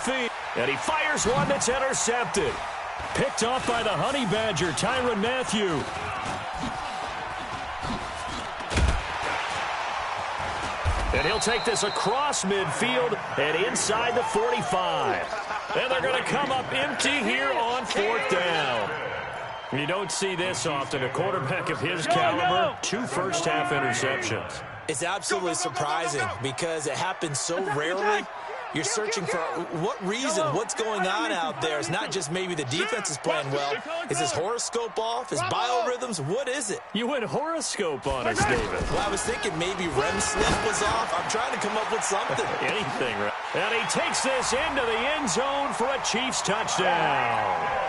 midfield. And he fires one that's intercepted. Picked off by the Honey Badger, Tyrann Mathieu. And he'll take this across midfield and inside the 45. And they're going to come up empty here on 4th down. You don't see this often. A quarterback of his caliber, 2 first-half interceptions. It's absolutely surprising because it happens so rarely. You're searching for what reason, what's going on out there. It's not just maybe the defense is playing well. Is his horoscope off? His biorhythms? What is it? You went horoscope on us, David. Well, I was thinking maybe REM sleep was off. I'm trying to come up with something. Anything, right? And he takes this into the end zone for a Chiefs touchdown.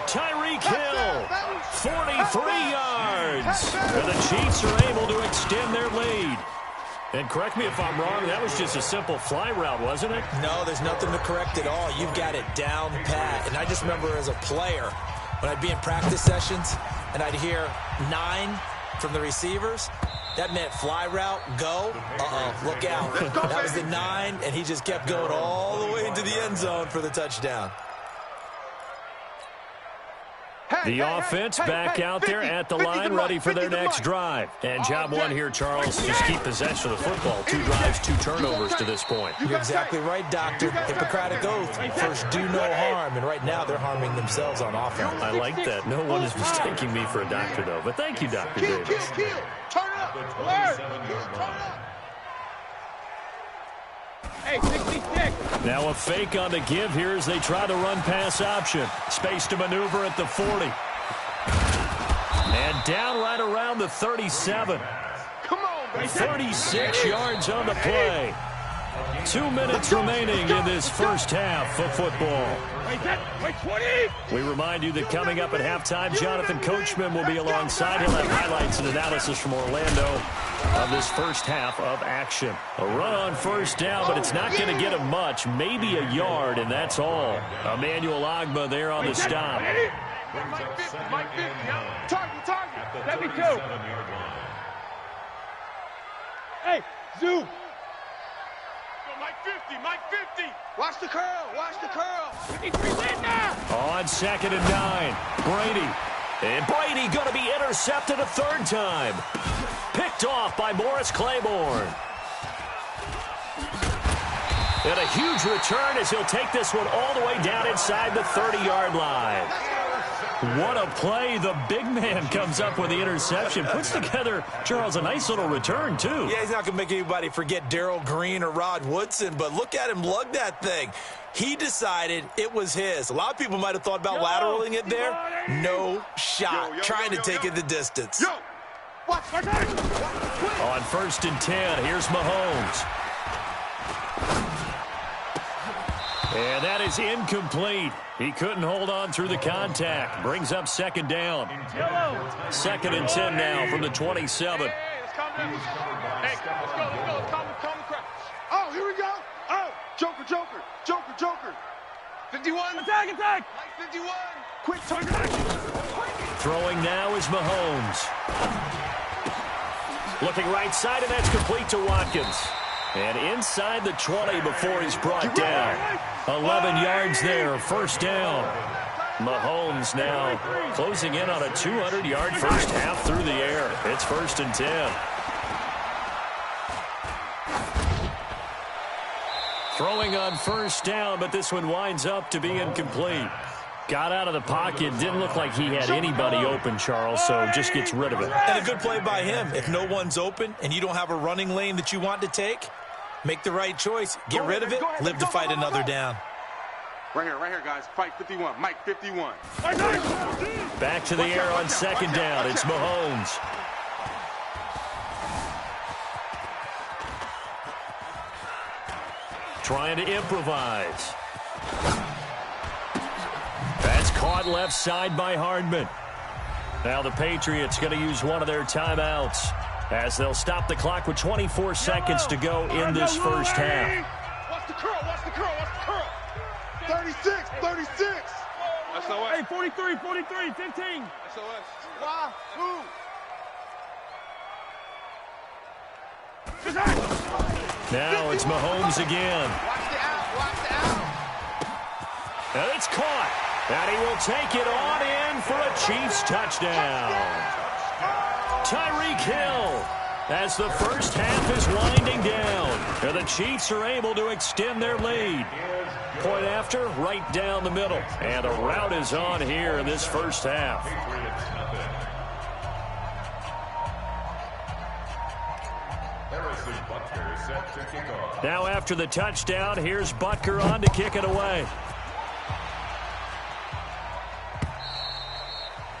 Tyreek Hill, 43 yards. And the Chiefs are able to extend their lead. And correct me if I'm wrong, that was just a simple fly route, wasn't it? No, there's nothing to correct at all. You've got it down pat. And I just remember as a player, when I'd be in practice sessions and I'd hear 9 from the receivers, that meant fly route, go. Look out. That was the 9, and he just kept going all the way into the end zone for the touchdown. The offense back out there at the line, ready for their next drive. And job one here, Charles, just keep possession of the football. 2 drives, 2 turnovers to this point. You're exactly right, Doctor. Hippocratic oath. First, do no harm. And right now, they're harming themselves on offense. I like that. No one is mistaking me for a doctor, though. But thank you, Dr. Davis. Turn up. Alert. Turn up. Hey, 66. Now a fake on the give here as they try the run-pass option. Space to maneuver at the 40. And down right around the 37. Come on, baby. 36 yards on the play. 2 minutes remaining in this first half of football. Wait, 20. We remind you that coming up at halftime, Jonathan Coachman will be alongside. He'll have highlights and analysis from Orlando of this first half of action. A run on first down, but it's not going to get him much. Maybe a yard, and that's all. Emmanuel Ogbah there on the stop. Mike 50, Target. 72. Hey, Zoo. Mike 50. Watch the curl. 53 win now. On 2nd and 9, Brady. And Brady going to be intercepted a 3rd time. Picked off by Morris Claiborne. And a huge return as he'll take this one all the way down inside the 30-yard line. What a play. The big man comes up with the interception. Puts together, Charles, a nice little return, too. Yeah, he's not going to make anybody forget Darrell Green or Rod Woodson, but look at him lug that thing. He decided it was his. A lot of people might have thought about lateraling it there. No shot. Trying to take it the distance. On 1st and 10, here's Mahomes. And that is incomplete. He couldn't hold on through the contact. Brings up 2nd down. 2nd and 10 now from the 27. Hey, let's calm down. Hey, let's go. Calm the crowd. Oh, here we go. Oh, Joker. 51. Attack. Mike 51. Quick target. Throwing now is Mahomes. Looking right side, and that's complete to Watkins. And inside the 20 before he's brought down. 11 yards there, 1st down. Mahomes now closing in on a 200-yard first half through the air. It's 1st and 10. Throwing on 1st down, but this one winds up to be incomplete. Got out of the pocket, didn't look like he had anybody open, Charles, so just gets rid of it. And a good play by him. If no one's open and you don't have a running lane that you want to take, make the right choice. Get rid of it, live to fight another down. Right here, guys. Fight 51. Mike 51. Back to the air on 2nd down. It's Mahomes. Trying to improvise. That's caught left side by Hardman. Now the Patriots going to use one of their timeouts as they'll stop the clock with 24 seconds to go in this first half. Watch the curl. 36. SOS. Hey, 43, 15. SOS. Why? Who? Now it's Mahomes again. Watch the out. And it's caught. And he will take it on in for a Chiefs touchdown. Tyreek Hill, as the first half is winding down. And the Chiefs are able to extend their lead. Point after, right down the middle. And the route is on here in this first half. Now after the touchdown, here's Butker on to kick it away.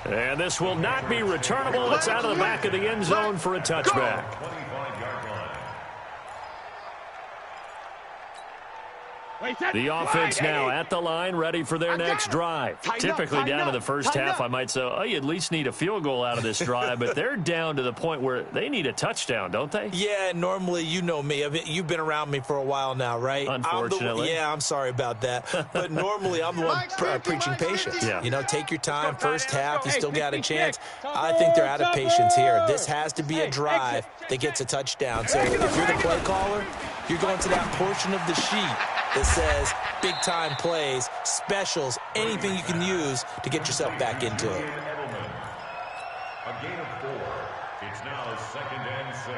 And this will not be returnable. It's out of the back of the end zone for a touchback. The offense now at the line, ready for their next drive. Typically down to the first half, I might say, oh, you at least need a field goal out of this drive, but they're down to the point where they need a touchdown, don't they? Yeah, normally, you know me. You've been around me for a while now, right? Unfortunately. I'm sorry about that. But normally, I'm the one preaching patience. Yeah. You know, take your time. First half, you still got a chance. I think they're out of patience here. This has to be a drive that gets a touchdown. So if you're the play caller, you're going to that portion of the sheet that says big-time plays, specials, anything you can use to get yourself back into it. A gain of 4. It's now 2nd and 6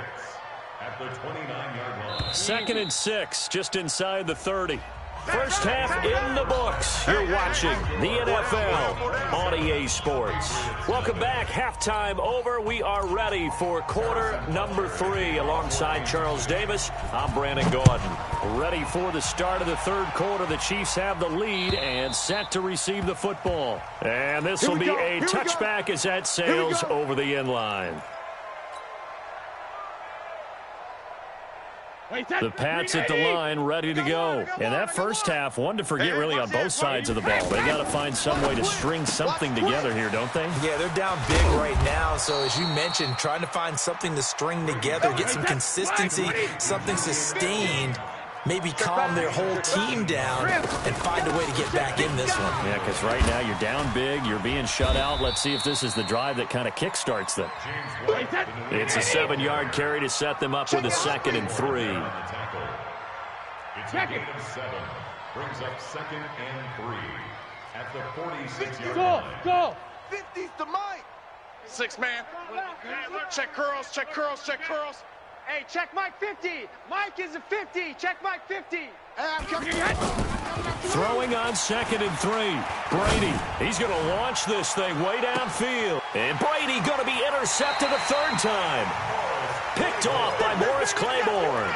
at the 29-yard line. 2nd and 6, just inside the 30. First half in the books. You're watching the NFL on EA Sports. Welcome back. Halftime over. We are ready for quarter number 3. Alongside Charles Davis, I'm Brandon Gordon. Ready for the start of the third quarter. The Chiefs have the lead and set to receive the football. And this will be a touchback as that sails over the end line. The Pats at the line, ready to go. And that first half, one to forget really on both sides of the ball. They got to find some way to string something together here, don't they? Yeah, they're down big right now. So as you mentioned, trying to find something to string together, get some consistency, something sustained, maybe calm their whole team down and find a way to get back in this one. Yeah, because right now you're down big, you're being shut out. Let's see if this is the drive that kind of kickstarts them. It's a 7-yard carry to set them up with a 2nd and 3. It's a gain of 7. Brings up 2nd and 3 at the 46-yard line. Go! 50's to Mike. 6 man. Check curls, check curls, check curls. Hey, check Mike 50. Mike is a 50. Check Mike 50. Throwing on 2nd and 3. Brady, he's going to launch this thing way downfield. And Brady going to be intercepted a 3rd time. Picked off by Morris Claiborne.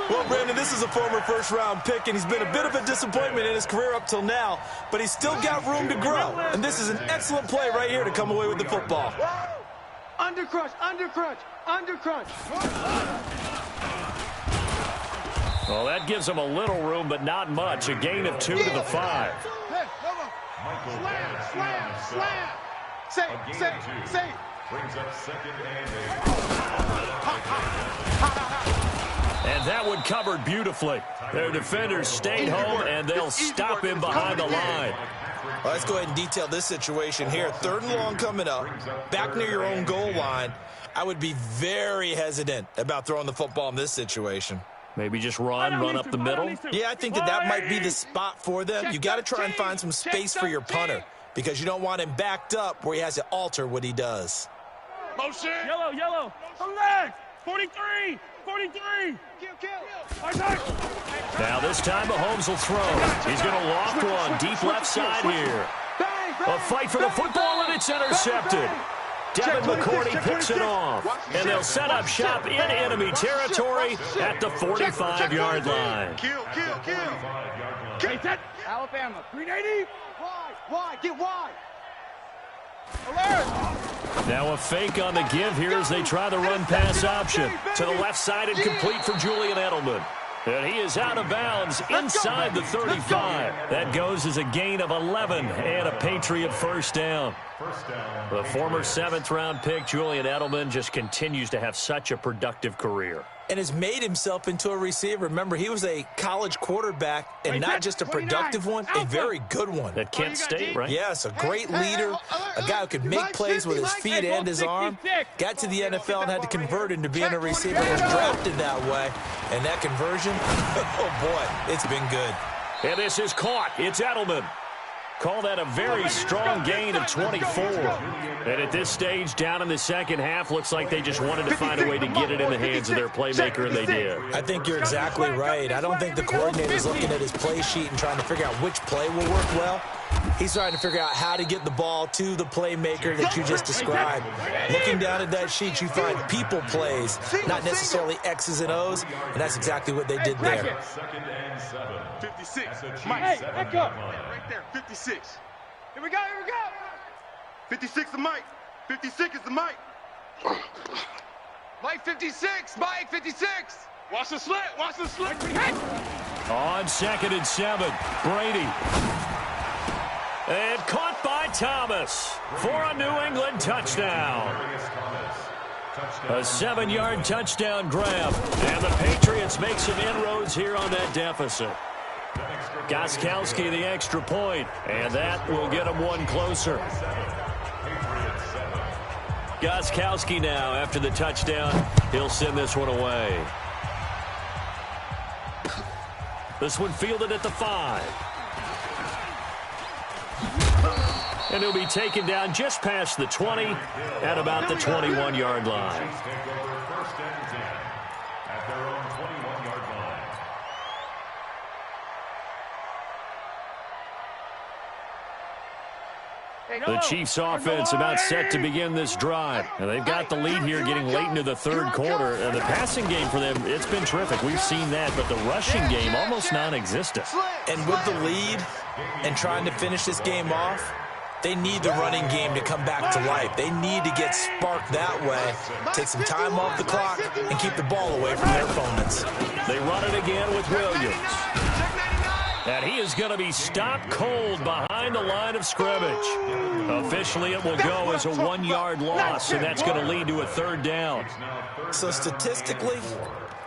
Well, Brandon, this is a former first-round pick, and he's been a bit of a disappointment in his career up till now, but he's still got room to grow. And this is an excellent play right here to come away with the football. Undercrunch, undercrunch, undercrunch. Well, that gives them a little room, but not much. A gain of 2 to the 5. Slam. Say. Brings up 2nd and 8. And that one covered beautifully. Their defenders stayed home, and they'll stop him behind the line. Well, let's go ahead and detail this situation here. 3rd and long coming up, back near your own goal line. I would be very hesitant about throwing the football in this situation. Maybe just run up the middle. Yeah, I think that might be the spot for them. You got to try and find some space for your punter because you don't want him backed up where he has to alter what he does. Motion. Yellow. Left. 43. Now this time Mahomes will throw. He's going to loft one deep left side here. A fight for the football, and it's intercepted. Devin McCourty picks it off. And they'll set up shop in enemy territory at the 45-yard line. Kill. Alabama. 380. Wide. Get wide. Alert. Now a fake on the give here as they try the run-pass option. To the left side and complete for Julian Edelman. And he is out of bounds inside the 35. That goes as a gain of 11 and a Patriot first down. The former 7th-round pick, Julian Edelman, just continues to have such a productive career. And has made himself into a receiver. Remember, he was a college quarterback, and not just a productive one, a very good one. At Kent State, right? Yes, a great leader, a guy who could make plays with his feet and his arm. Got to the NFL and had to convert into being a receiver. Was drafted that way. And that conversion, oh boy, it's been good. And this is caught. It's Edelman. Call that a very strong gain of 24. And at this stage, down in the second half, looks like they just wanted to find a way to get it in the hands of their playmaker, and they did. I think you're exactly right. I don't think the coordinator's looking at his play sheet and trying to figure out which play will work well. He's trying to figure out how to get the ball to the playmaker that you just described. Looking down at that sheet, you find people plays, not necessarily X's and O's, and that's exactly what they did there. 56. Mike, hey, back up. Right there, 56. Here we go, here we go. 56 is Mike. 56 is the Mike. Mike 56, Mike 56. Watch the slant, watch the slant. On 2nd and 7, Brady. And caught by Thomas for a New England touchdown. A 7-yard touchdown grab. And the Patriots make some inroads here on that deficit. Gostkowski the extra point, and that will get them one closer. Gostkowski now, after the touchdown, he'll send this one away. This one fielded at the 5. And he'll be taken down just past the 20 at about the 21-yard line. The Chiefs offense about set to begin this drive. And they've got the lead here getting late into the third quarter. And the passing game for them, it's been terrific. We've seen that, but the rushing game almost non-existent. And with the lead and trying to finish this game off, they need the running game to come back to life. They need to get sparked that way, take some time off the clock, and keep the ball away from their opponents. They run it again with Williams. And he is going to be stopped cold behind the line of scrimmage. Officially, it will go as a 1-yard loss, and that's going to lead to a 3rd down. So statistically,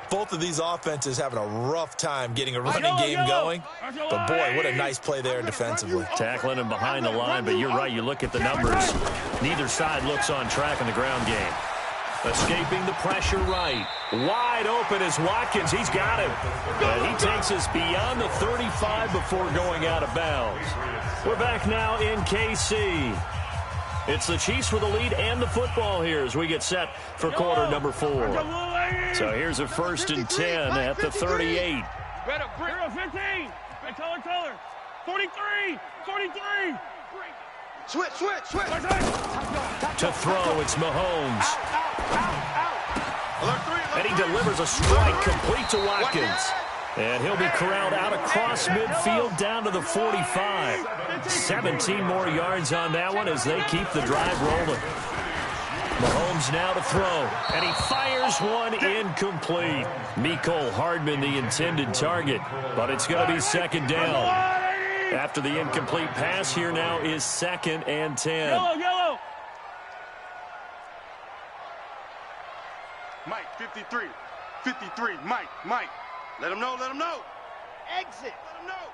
both of these offenses having a rough time getting a running game going. But, boy, what a nice play there defensively. Tackling him behind the line, but you're right. You look at the numbers. Neither side looks on track in the ground game. Escaping the pressure right. Wide open is Watkins. He's got him. And he takes us beyond the 35 before going out of bounds. We're back now in KC. It's the Chiefs with the lead and the football here as we get set for quarter number 4. So here's a 1st and 10 at the 38. Better, 15. Taller. 43. 43. Switch. To throw, it's Mahomes. And he delivers a strike complete to Watkins. And he'll be corralled out across midfield down to the 45. 17 more yards on that one as they keep the drive rolling. Mahomes now to throw. And he fires one incomplete. Mecole Hardman the intended target. But it's going to be 2nd down. After the incomplete pass, here now is 2nd and 10. Yellow. Mike, 53. 53, Mike. Let him know. Exit. Let him know.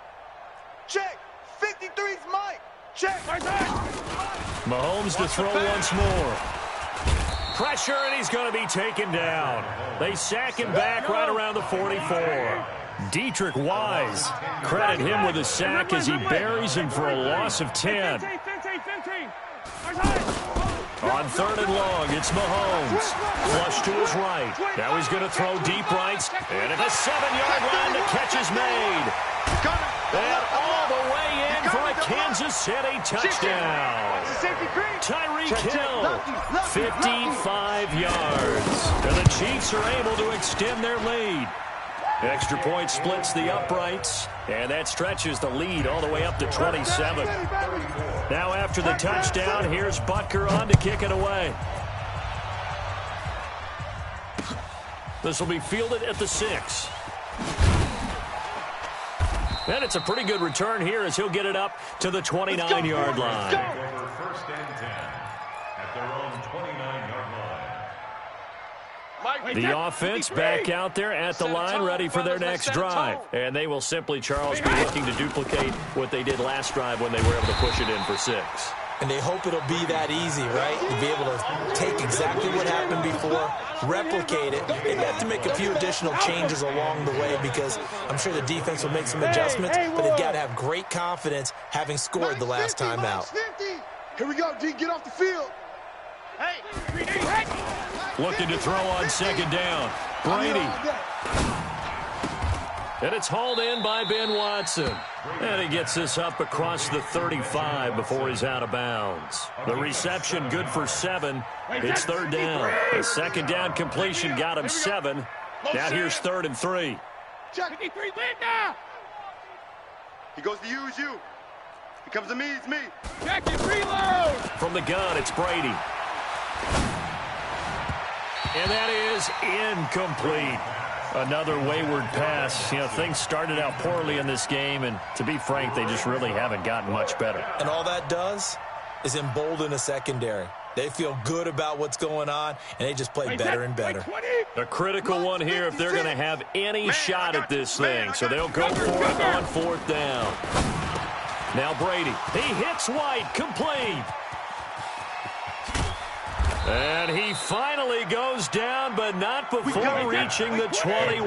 Check. 53's Mike. Check. Mahomes to throw once more. Pressure, and he's going to be taken down. They sack him back right around the 44. Dietrich Wise, credit him with a sack as he buries him for a loss of 10. 15. On 3rd and long, it's Mahomes. Flush to his right. Now he's going to throw deep right. And at the 7-yard line, the catch is made. And all the way in for a Kansas City touchdown. Tyreek Hill, 55 yards. And the Chiefs are able to extend their lead. Extra point splits the uprights, and that stretches the lead all the way up to 27. Now after the touchdown, here's Butker on to kick it away. This will be fielded at the 6. And it's a pretty good return here as he'll get it up to the 29-yard line. First and 10 at their own 29-yard line. The offense back out there at the line, ready for their next drive. And they will simply, Charles, be looking to duplicate what they did last drive when they were able to push it in for 6. And they hope it'll be that easy, right? To be able to take exactly what happened before, replicate it. They have to make a few additional changes along the way because I'm sure the defense will make some adjustments, but they've got to have great confidence having scored the last time out. Here we go, D. Get off the field. Looking to throw on second down. Brady. And it's hauled in by Ben Watson. And he gets this up across the 35 before he's out of bounds. The reception good for 7. It's third down. The second down completion got him 7. Now here's 3rd and 3. Check. He goes to you, it's you. He comes to me, it's me. Check it, reload. From the gun, it's Brady. And that is incomplete. Another wayward pass. You know, things started out poorly in this game, and to be frank, they just really haven't gotten much better. And all that does is embolden a secondary. They feel good about what's going on, and they just play better and better. A critical one here if they're going to have any shot at this thing. So they'll go for it on 4th down. Now Brady. He hits White. Complete. And he finally goes down, but not before reaching the 21.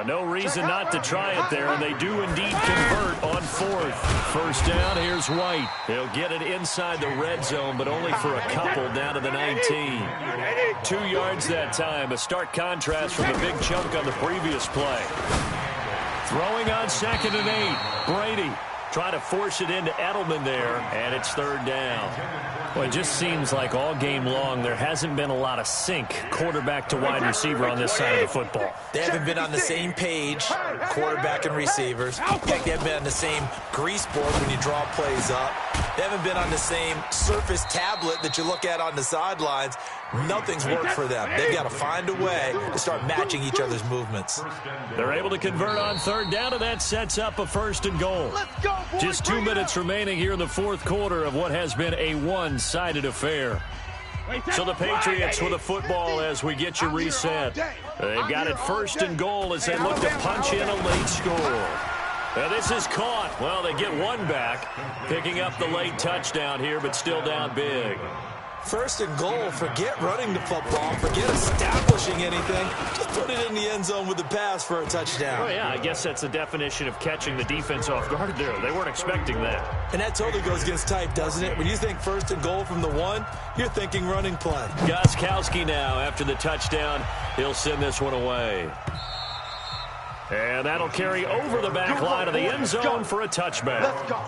No reason not to try it there, and they do indeed convert on 4th. First down, here's White. He'll get it inside the red zone, but only for a couple down to the 19. 2 yards that time, a stark contrast from the big chunk on the previous play. Throwing on 2nd and 8, Brady. Trying to force it into Edelman there, and it's 3rd down. Well, it just seems like all game long there hasn't been a lot of sync quarterback to wide receiver on this side of the football. They haven't been on the same page, quarterback and receivers. In fact, they haven't been on the same grease board when you draw plays up. They haven't been on the same surface tablet that you look at on the sidelines. Nothing's worked for them. They've got to find a way to start matching each other's movements. They're able to convert on 3rd down, and that sets up a 1st and goal. Just 2 minutes remaining here in the 4th quarter of what has been a one-sided affair. So the Patriots with the football as we get you reset. They've got it 1st and goal as they look to punch in a late score. Now this is caught. Well, they get one back, picking up the late touchdown here, but still down big. 1st and goal, forget running the football, forget establishing anything. Just put it in the end zone with the pass for a touchdown. Oh, yeah, I guess that's the definition of catching the defense off guard there. They weren't expecting that. And that totally goes against type, doesn't it? When you think 1st and goal from the 1, you're thinking running play. Gostkowski now after the touchdown. He'll send this one away. And that'll carry over the back line of the end zone for a touchback. Let's go.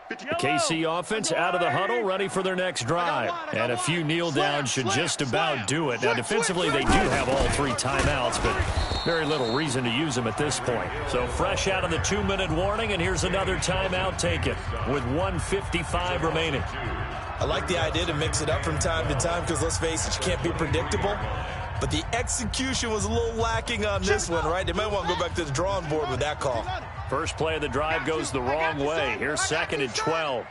The KC offense out of the huddle, ready for their next drive. And a few kneel downs should just about do it. Now, defensively, they do have all 3 timeouts, but very little reason to use them at this point. So fresh out of the 2-minute warning, and here's another timeout taken with 1:55 remaining. I like the idea to mix it up from time to time because, let's face it, you can't be predictable. But the execution was a little lacking on this one, right? They might want to go back to the drawing board with that call. First play of the drive goes the wrong way. Here's 2nd and 12.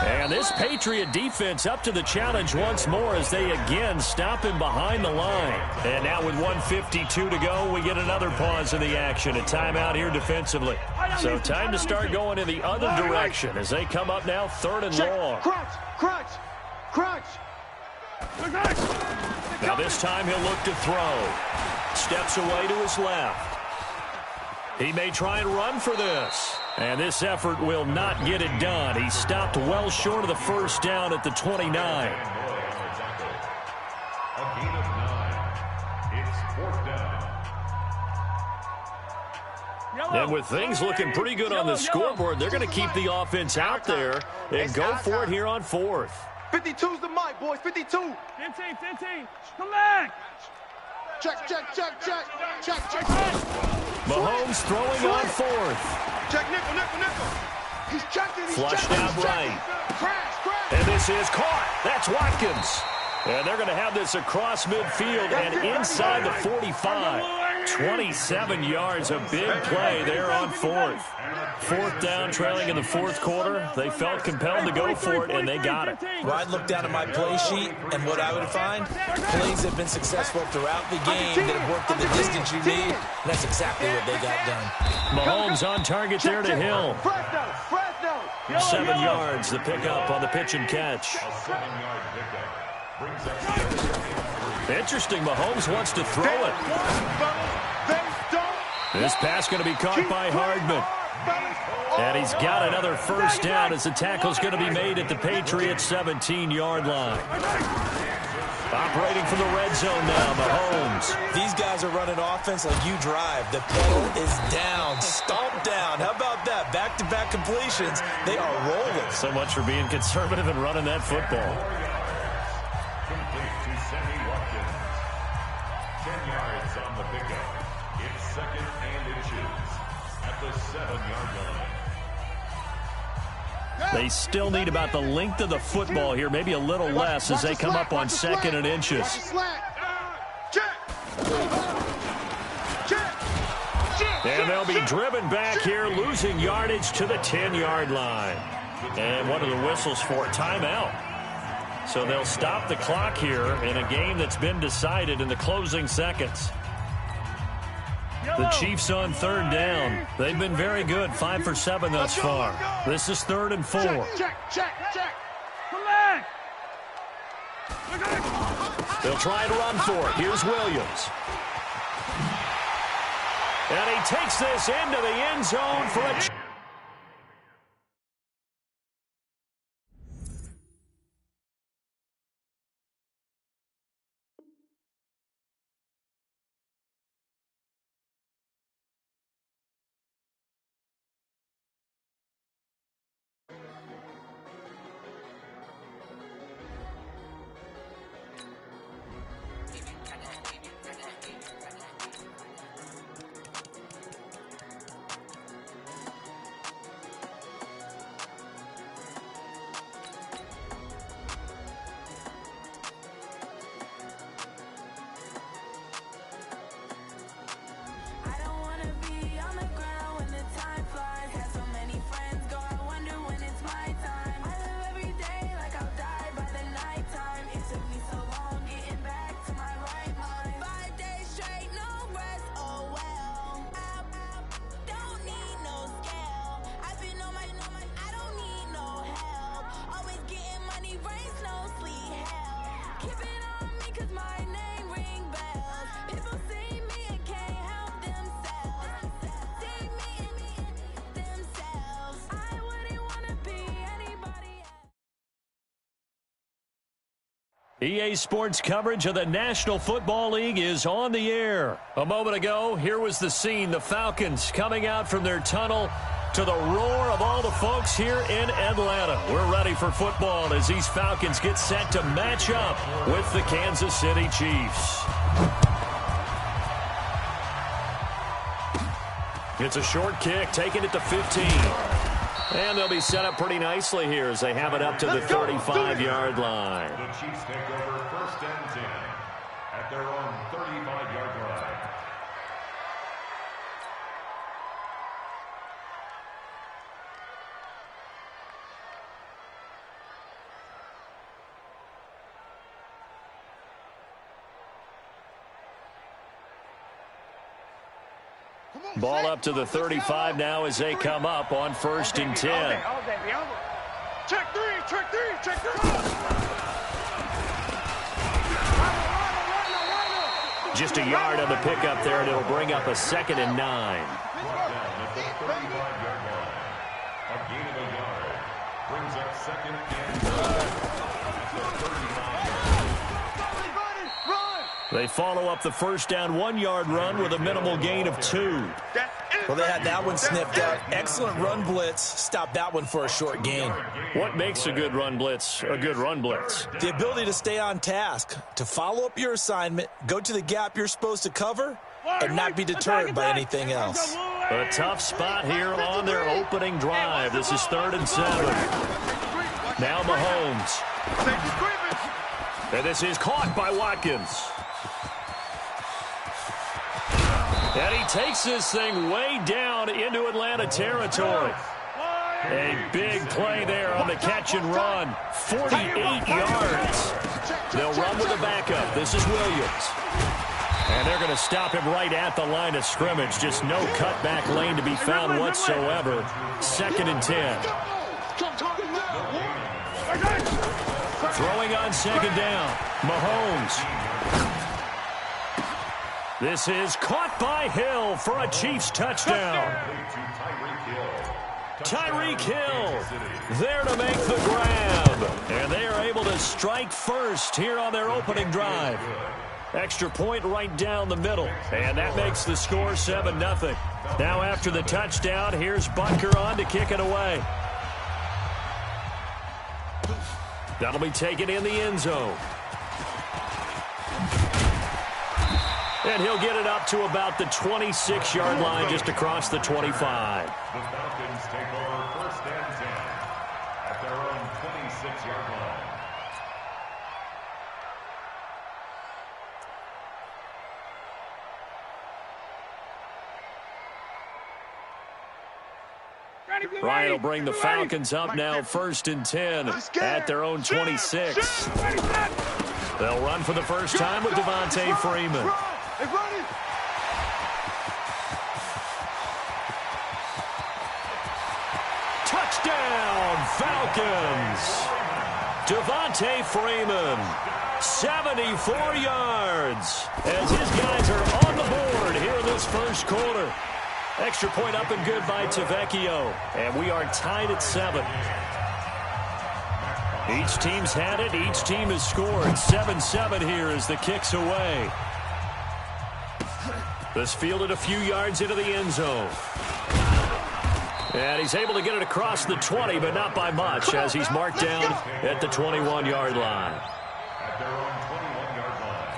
And this Patriot defense up to the challenge once more as they again stop him behind the line. And now with 1:52 to go, we get another pause in the action. A timeout here defensively. So time to start going in the other direction as they come up now 3rd and long. Crunch. Now this time he'll look to throw. Steps away to his left. He may try and run for this. And this effort will not get it done. He stopped well short of the 1st down at the 29. A gain of 9. It's 4th down. And with things looking pretty good on the scoreboard, they're going to keep the offense out there and go for it here on 4th. 52's the mic, boys. 52. 15. Come back. Check. Mahomes throwing on 4th. Check nickel. Flushed out right. And this is caught. That's Watkins. And they're going to have this across midfield and inside the 45. 27 yards, a big play there on fourth. Fourth down, trailing in the fourth quarter. They felt compelled to go for it, and they got it. Well, I'd look down at my play sheet, and what I would find, plays have been successful throughout the game that have worked in the distance you need, and that's exactly what they got done. Mahomes on target there to Hill. 7 yards, the pickup on the pitch and catch. A 7-yard pickup brings up Interesting, Mahomes wants to throw it. This pass going to be caught by Hardman. And he's got another first down as the tackle's going to be made at the Patriots' 17-yard line. Operating from the red zone now, Mahomes. These guys are running offense like you drive. The pedal is down, stomped down. How about that? Back-to-back completions. They are rolling. So much for being conservative and running that football. complete to Sammy Watkins. 10 yards on the pickup. It's second and inches at the 7-yard line. They still need about the length of the football here, maybe a little less as they come up on second and inches. And they'll be driven back here, losing yardage to the 10-yard line. And what are the whistles for? Timeout. So they'll stop the clock here in a game that's been decided in the closing seconds. The Chiefs on third down. They've been very good, 5 for 7 thus far. This is 3rd and 4. They'll try to run for it. Here's Williams. And he takes this into the end zone for a... EA Sports coverage of the National Football League is on the air. A moment ago, here was the scene. The Falcons coming out from their tunnel to the roar of all the folks here in Atlanta. We're ready for football as these Falcons get set to match up with the Kansas City Chiefs. It's a short kick, taking it to 15. And they'll be set up pretty nicely here as they have it up to the 35-yard line. The Chiefs take over 1st and 10 at their own 35-yard line. Ball up to the 35 now as they come up on 1st and 10. Check three, check three, check three. Just a yard on the pickup there, and it'll bring up a 2nd and 9. Brought down at the 35-yard line. A gain of a yard brings up 2nd and 10 at the 39-yard line. They follow up the first down 1-yard run with a minimal gain of 2. Well, they had that one sniffed out. Excellent run blitz. Stopped that one for a short gain. What makes a good run blitz a good run blitz? The ability to stay on task, to follow up your assignment, go to the gap you're supposed to cover, and not be deterred by anything else. A tough spot here on their opening drive. This is 3rd and 7. Now Mahomes. And this is caught by Watkins. And he takes this thing way down into Atlanta territory. A big play there on the catch and run. 48 yards. They'll run with the backup. This is Williams. And they're going to stop him right at the line of scrimmage. Just no cutback lane to be found whatsoever. 2nd and 10. Throwing on 2nd down. Mahomes. This is caught by Hill for a Chiefs touchdown. Tyreek Hill there to make the grab. And they are able to strike first here on their opening drive. Extra point right down the middle. And that makes the score 7-0. Now after the touchdown, here's Butker on to kick it away. That'll be taken in the end zone. And he'll get it up to about the 26-yard line just across the 25. The Falcons take over 1st and 10 at their own 26-yard line. Ryan will bring the Falcons up now 1st and 10 at their own 26. They'll run for the first time with Devontae Freeman. Touchdown, Falcons! Devontae Freeman, 74 yards, as his guys are on the board here in this first quarter. Extra point up and good by Tavecchio, and we are tied at 7. Each team's had it. Each team has scored. 7-7 here as the kick's away. This fielded a few yards into the end zone. And he's able to get it across the 20, but not by much, as he's marked down at the 21-yard line. At their own 21-yard line.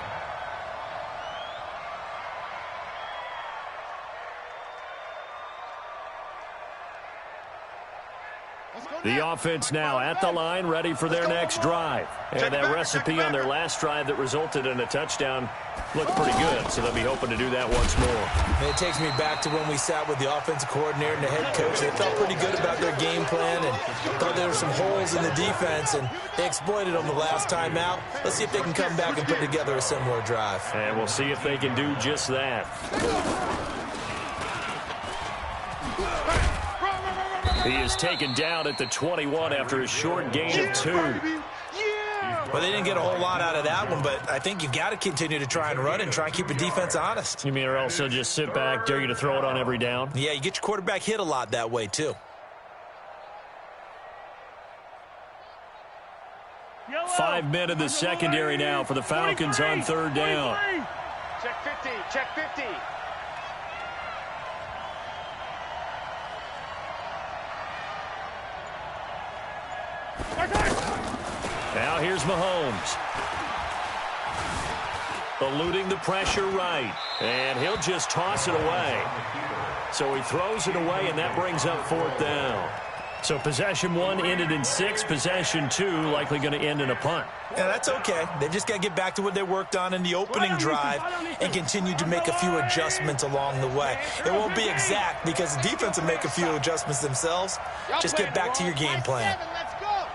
The offense now at the line, ready for their next drive. And that recipe on their last drive that resulted in a touchdown looked pretty good, so they'll be hoping to do that once more. It takes me back to when we sat with the offensive coordinator and the head coach. They felt pretty good about their game plan and thought there were some holes in the defense, and they exploited them the last time out. Let's see if they can come back and put together a similar drive. And we'll see if they can do just that. He is taken down at the 21 after a short gain of 2. Well, they didn't get a whole lot out of that one, but I think you've got to continue to try and run and try and keep the defense honest. You mean or else they'll just sit back, dare you to throw it on every down? Yeah, you get your quarterback hit a lot that way, too. 5 men in the secondary now for the Falcons on 3rd down. Check 50, check 50. Now here's Mahomes. Eluding the pressure right. And he'll just toss it away. So he throws it away, and that brings up 4th down. So possession 1 ended in 6. Possession 2 likely going to end in a punt. Yeah, that's okay. They've just got to get back to what they worked on in the opening drive and continue to make a few adjustments along the way. It won't be exact because the defense will make a few adjustments themselves. Just get back to your game plan. Let's go.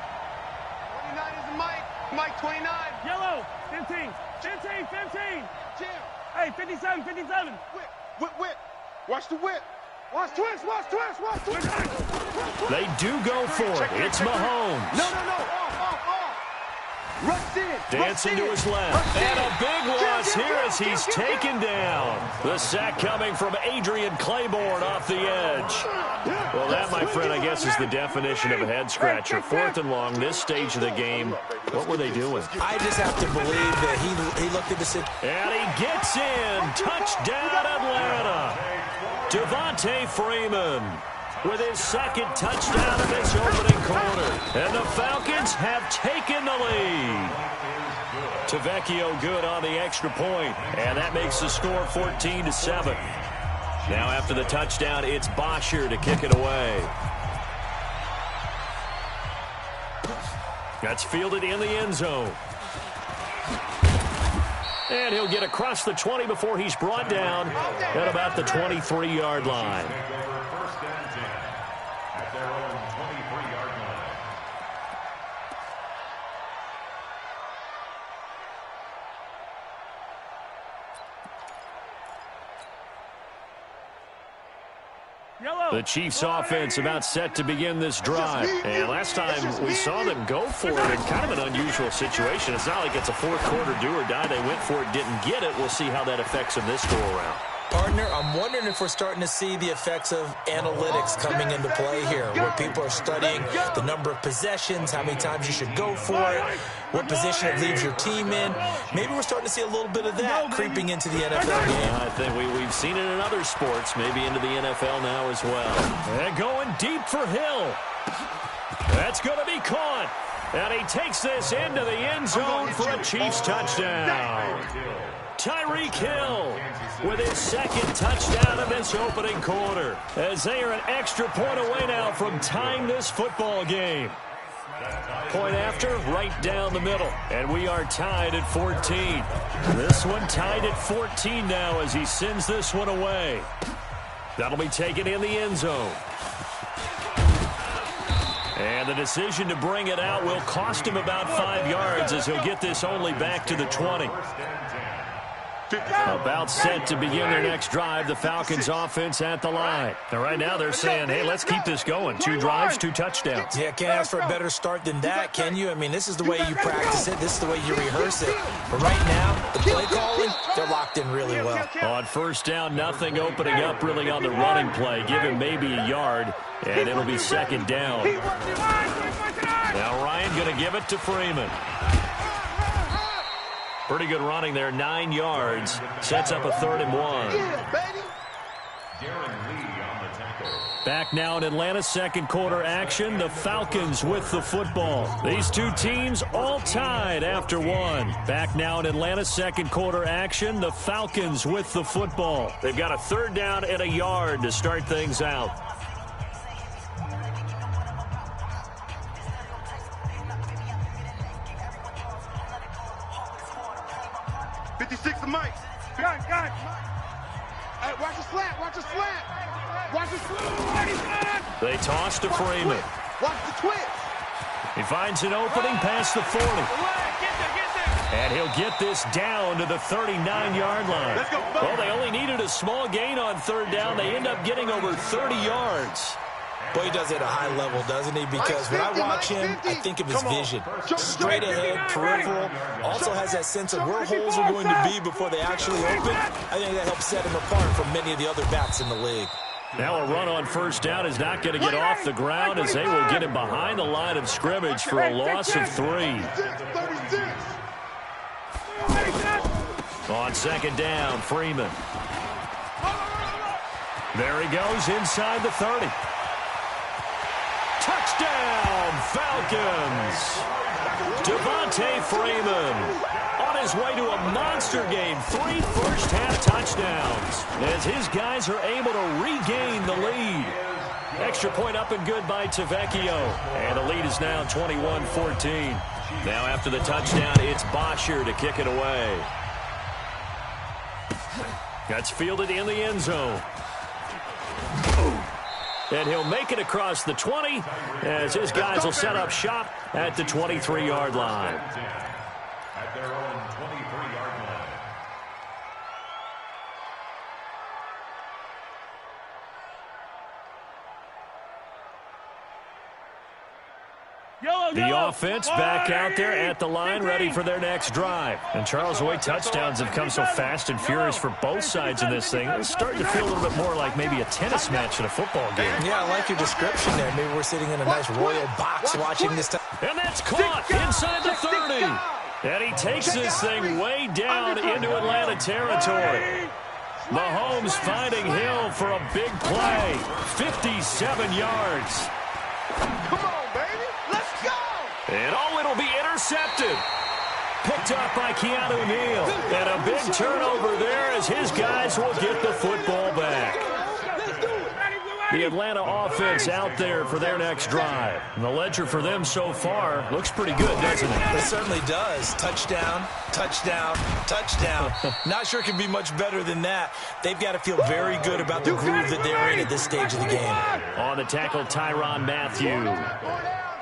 29 is Mike. Mike 29. Yellow, 15. 15, 15. Jim. Hey, 57, 57. Whip. Watch the whip. Watch twist. They do go for it. It's Mahomes. No. Off. Rush in. Dancing to his left. And a big loss here as he's taken down. The sack coming from Adrian Claiborne off the edge. Well, that, my friend, I guess is the definition of a head-scratcher. 4th and long, this stage of the game. What were they doing? I just have to believe that he looked at the situation. And he gets in. Touchdown, Atlanta. Devontae Freeman with his 2nd touchdown of this opening quarter. And the Falcons have taken the lead. Tavecchio good on the extra point, and that makes the score 14-7. Now after the touchdown, it's Bosher to kick it away. That's fielded in the end zone. And he'll get across the 20 before he's brought down at about the 23-yard line. First and 10 at their own 23-yard line. Yellow. The Chiefs offense about set to begin this drive. And last time we saw them go for it in kind of an unusual situation. It's not like it's a fourth quarter do or die. They went for it, didn't get it. We'll see how that affects them this go around. Partner, I'm wondering if we're starting to see the effects of analytics coming into play here, where people are studying the number of possessions, how many times you should go for it, what position it leaves your team in. Maybe we're starting to see a little bit of that creeping into the NFL game. I think we've seen it in other sports, maybe into the NFL now as well. And going deep for Hill. That's going to be caught. And he takes this into the end zone for a Chiefs touchdown. Tyreek Hill with his second touchdown of this opening quarter, as they are an extra point away now from tying this football game. Point after, right down the middle, and we are tied at 14. This one tied at 14 now as he sends this one away. That'll be taken in the end zone. And the decision to bring it out will cost him about 5 yards as he'll get this only back to the 20. About set to begin their next drive, the Falcons offense at the line. And right now they're saying, hey, let's keep this going. 2 drives, 2 touchdowns. Yeah, can't ask for a better start than that, can you? I mean, this is the way you practice it. This is the way you rehearse it. But right now, the play calling, they're locked in really well. On first down, nothing opening up really on the running play. Give him maybe a yard, and it'll be second down. Now Ryan going to give it to Freeman. Pretty good running there, 9 yards. Sets up a 3rd and 1. Back now in Atlanta, second quarter action. The Falcons with the football. These two teams all tied after 1. Back now in Atlanta, second quarter action. The Falcons with the football. They've got a 3rd down and a yard to start things out. 56 to Mike. Got it. Hey, watch the slant. Watch the slant. Watch the slant. They toss to Freeman. Watch the twist. He finds an opening past the 40. And he'll get this down to the 39-yard line. Let's go. Well, they only needed a small gain on 3rd down. They end up getting over 30 yards. Boy, he does it at a high level, doesn't he? Because when I watch him, I think of his vision. Straight ahead, peripheral. Also has that sense of where holes are going to be before they actually open. I think that helps set him apart from many of the other backs in the league. Now a run on first down is not going to get off the ground as they will get him behind the line of scrimmage for a loss of 3. On second down, Freeman. There he goes inside the 30. Touchdown, Falcons! Devontae Freeman on his way to a monster game. 3 first-half touchdowns as his guys are able to regain the lead. Extra point up and good by Tavecchio. And the lead is now 21-14. Now after the touchdown, it's Bosher to kick it away. That's fielded in the end zone. And he'll make it across the 20 as his guys will set up shop at the 23-yard line. At their own 23-yard line. The offense back out there at the line, ready for their next drive. And Charles, the way touchdowns have come so fast and furious for both sides in this thing, it's starting to feel a little bit more like maybe a tennis match in a football game. Yeah, I like your description there. Maybe we're sitting in a nice royal box watching this time. And that's caught inside the 30. And he takes this thing way down into Atlanta territory. Mahomes finding Hill for a big play. 57 yards. Come on, baby. Let's go. And it'll be intercepted. Picked up by Keanu Neal. And a big turnover there as his guys will get the football back. The Atlanta offense out there for their next drive. And the ledger for them so far looks pretty good, doesn't it? It certainly does. Touchdown, touchdown, touchdown. Not sure it can be much better than that. They've got to feel very good about the groove that they're in at this stage of the game. On the tackle, Tyrann Mathieu.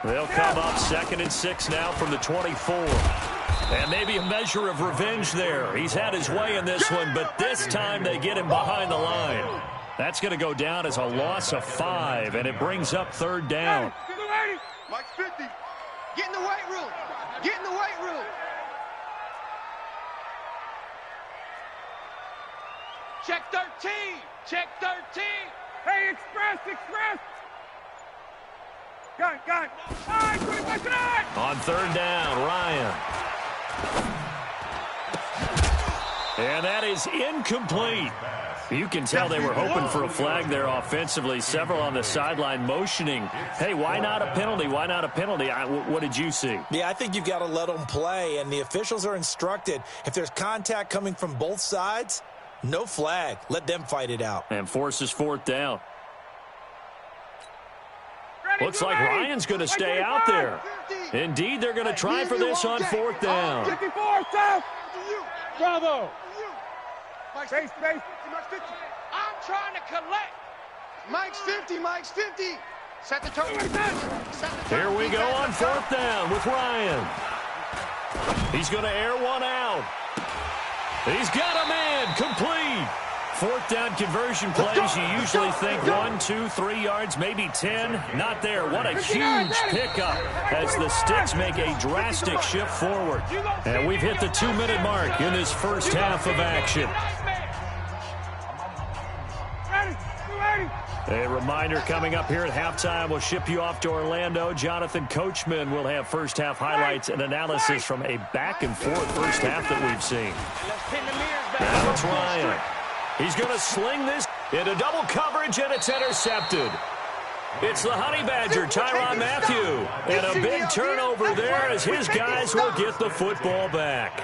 They'll come up 2nd and 6 now from the 24. And maybe a measure of revenge there. He's had his way in this one, but this time they get him behind the line. That's going to go down as a loss of 5, and it brings up 3rd down. Mike 50. Get in the weight room. Get in the weight room. Check 13. Check 13. Hey, express. Got it. All right, 25 tonight. On 3rd down, Ryan. And that is incomplete. You can tell they were hoping for a flag there offensively. Several on the sideline motioning, hey, why not a penalty? Why not a penalty? What did you see? Yeah, I think you've got to let them play, and the officials are instructed. If there's contact coming from both sides, no flag. Let them fight it out. And forces 4th down. Looks like Ryan's going to stay out there. Indeed, they're going to try for this on 4th down. 54, South. Bravo. Space. I'm trying to collect. Mike's 50. Set the tone. Here we go on 4th down with Ryan. He's going to air one out. He's got a man complete. 4th down conversion plays, you usually think 1, 2, 3 yards, maybe 10. Not there. What a huge pickup as the Sticks make a drastic shift forward. And we've hit the 2-minute mark in this first half of action. A reminder coming up here at halftime. We'll ship you off to Orlando. Jonathan Coachman will have first half highlights and analysis from a back-and-forth first half that we've seen. Now it's Ryan. He's going to sling this into double coverage, and it's intercepted. It's the Honey Badger, Tyrann Mathieu. And a big turnover there as his guys will get the football back.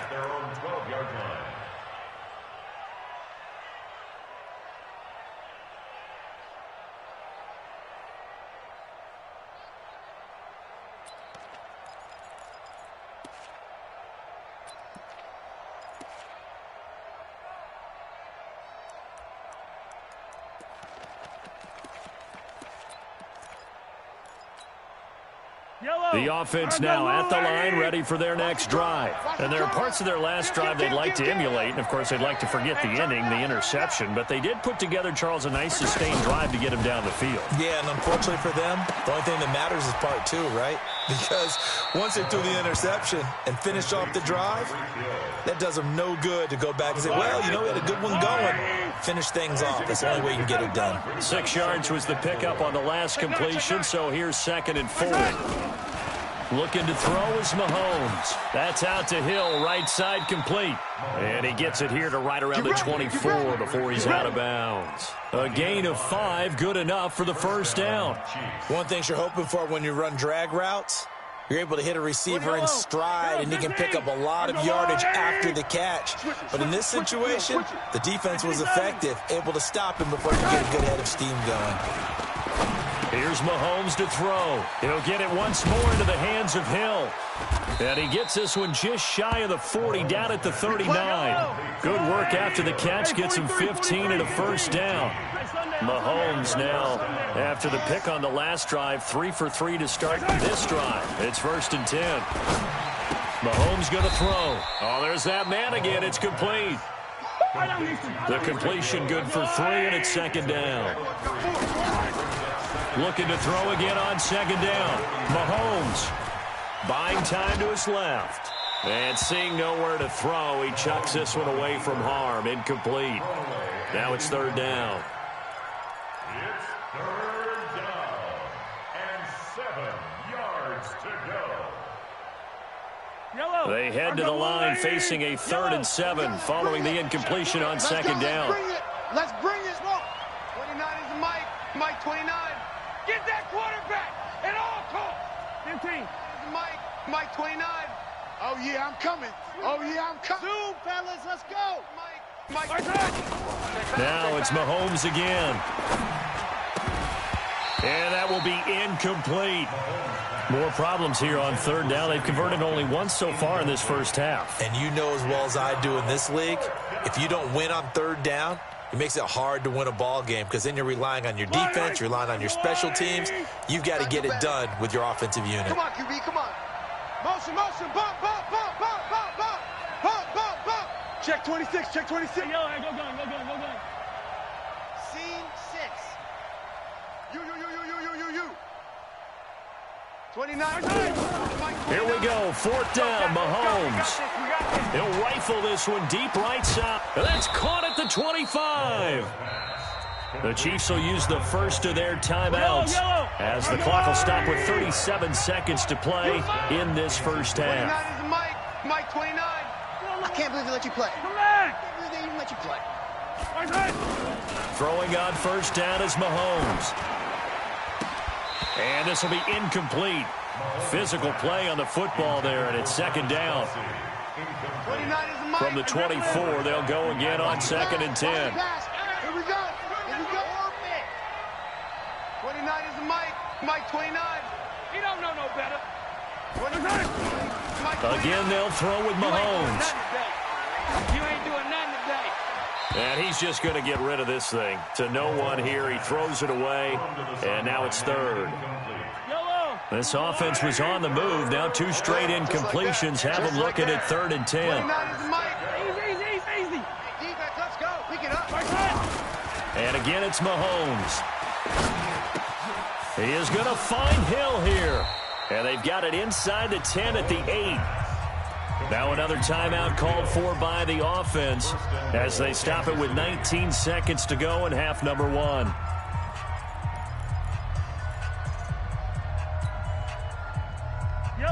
The offense now at the line, ready for their next drive. And there are parts of their last drive they'd like to emulate. And, of course, they'd like to forget the ending, the interception. But they did put together, Charles, a nice sustained drive to get him down the field. Yeah, and unfortunately for them, the only thing that matters is part 2, right? Because once they threw the interception and finished off the drive, that does them no good to go back and say, well, you know, we had a good one going. Finish things off. That's the only way you can get it done. 6 yards was the pickup on the last completion, so here's 2nd and 4. Looking to throw is Mahomes. That's out to Hill, right side complete. And he gets it here to right around the 24 before he's out of bounds. A gain of 5, good enough for the first down. One thing you're hoping for when you run drag routes, you're able to hit a receiver in stride, and he can pick up a lot of yardage after the catch. But in this situation, the defense was effective, able to stop him before he could get a good head of steam going. Here's Mahomes to throw. He'll get it once more into the hands of Hill. And he gets this one just shy of the 40, down at the 39. Good work after the catch, gets him 15 and a first down. Mahomes now, after the pick on the last drive, 3 for 3 to start this drive. It's 1st and 10. Mahomes going to throw. Oh, there's that man again. It's complete. The completion good for 3, and it's 2nd down. Looking to throw again on 2nd down. Mahomes buying time to his left. And seeing nowhere to throw, he chucks this one away from harm. Incomplete. Now it's 3rd down. It's 3rd down and 7 yards to go. They head to the line facing a 3rd and 7 following the incompletion on 2nd down. Let's bring it. 29 is Mike. Mike 29. Get that quarterback at all costs. 15. Mike 29. Oh, yeah, I'm coming. Zoom, fellas, let's go. Mike. Now it's Mahomes again. be incomplete. More problems here on third down. They've converted only once so far in this first half. And you know as well as I do in this league, if you don't win on third down, it makes it hard to win a ball game because then you're relying on your defense, you're relying on your special teams. You've got to get it done with your offensive unit. Come on, QB, come on. Motion, motion, bump, bump, bump, bump, bump, bump, bump, bump, bump. Check 26, check 26. Hey, yellow, go gun, go gun, go gun. Scene 6. You. 29. Here we go, fourth down, Mahomes. He'll rifle this one deep right side. That's caught at the 25. The Chiefs will use the first of their timeouts as the clock will stop with 37 seconds to play in this first half. 29 is Mike 29. I can't believe they let you play. Come back. I can't believe they even let you play. Throwing on first down is Mahomes. And this will be incomplete. Physical play on the football there, and it's second down. 29 is Mike. From the 24, they'll go again on second and 10. Here we go. 29 is Mike 29. He don't know no better. 29. Again, they'll throw with Mahomes. You ain't doing nothing today. And he's just going to get rid of this thing. To no one here, he throws it away, and now it's third. Yellow. This offense was on the move. Now 2 straight incompletions have them looking at third and 10. 29 is Mike. Easy. Defense, let's go. Pick it up. And again, it's Mahomes. He is going to find Hill here. And they've got it inside the 10 at the 8. Now another timeout called for by the offense as they stop it with 19 seconds to go in half number 1.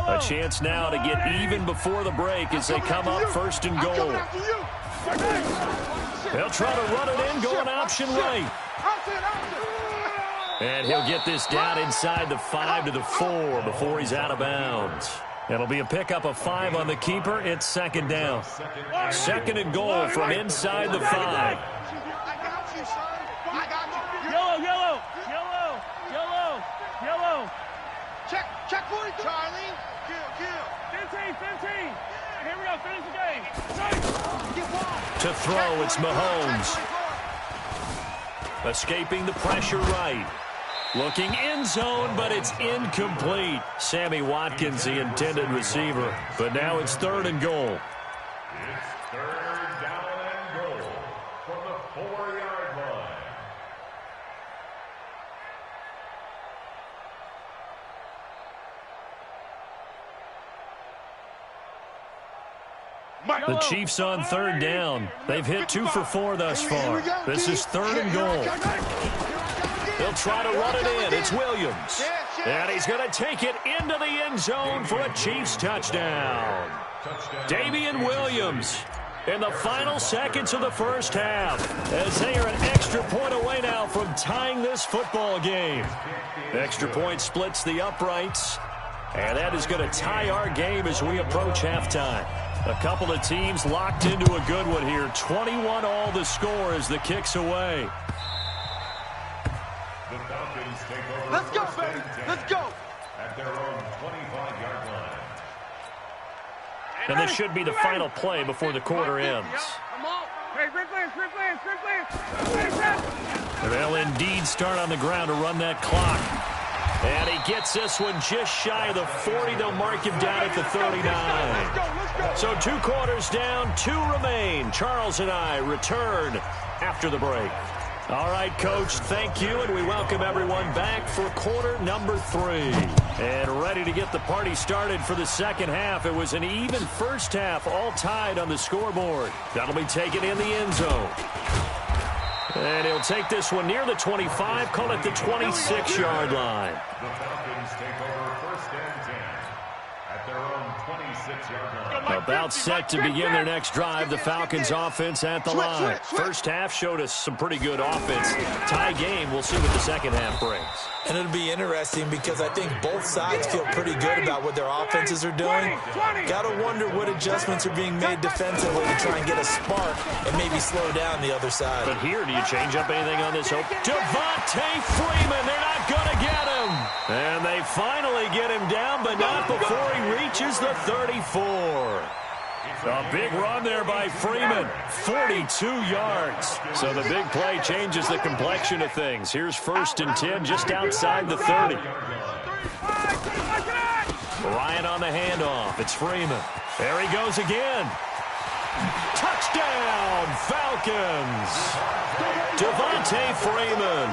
A chance now to get even before the break as they come up first and goal. They'll try to run it in, going option right. And he'll get this down inside the 5 to the 4 before he's out of bounds. It'll be a pickup of 5 on the keeper. It's second down. Second and goal from inside the 5. I got you, son. I got you. Yellow. Check 40, Charlie. Kill. 15. Here we go, finish the game. To throw, it's Mahomes. Escaping the pressure right. Looking end zone, but it's incomplete. Sammy Watkins, the intended receiver. But now it's third and goal. It's third down and goal from the 4-yard line. The Chiefs on third down. They've hit 2 for 4 thus far. This is third and goal. They'll try to run it in. It's Williams. And he's going to take it into the end zone for a Chiefs touchdown. Damian Williams in the final seconds of the first half as they are an extra point away now from tying this football game. Extra point splits the uprights, and that is going to tie our game as we approach halftime. A couple of teams locked into a good one here. 21 all the score as the kick's away. The Falcons take over. Let's go, baby. Let's go. At their own 25-yard line. And this should be the final play before the quarter ends. Come on. Hey, great players. They'll indeed start on the ground to run that clock. And he gets this one just shy of the 40. They'll mark him down at the 39. So 2 quarters down, 2 remain. Charles and I return after the break. All right, Coach, thank you, and we welcome everyone back for quarter number 3. And ready to get the party started for the second half. It was an even first half, all tied on the scoreboard. That'll be taken in the end zone. And he'll take this one near the 25, call it the 26-yard line. The Falcons take over first and 10 at their own 26-yard line. About set to begin their next drive. The Falcons offense at the line. First half showed us some pretty good offense. Tie game. We'll see what the second half brings. And it'll be interesting because I think both sides feel pretty good about what their offenses are doing. Got to wonder what adjustments are being made defensively to try and get a spark and maybe slow down the other side. But here, do you change up anything on this? Devontae Freeman, they're not going to get him. get him down, but not before he reaches the 34. A big run there by Freeman, 42 yards. So the big play changes the complexion of things. Here's 1st and 10 just outside the 30. Ryan on the handoff. It's Freeman. There he goes again. Touchdown, Falcons. Devontae Freeman,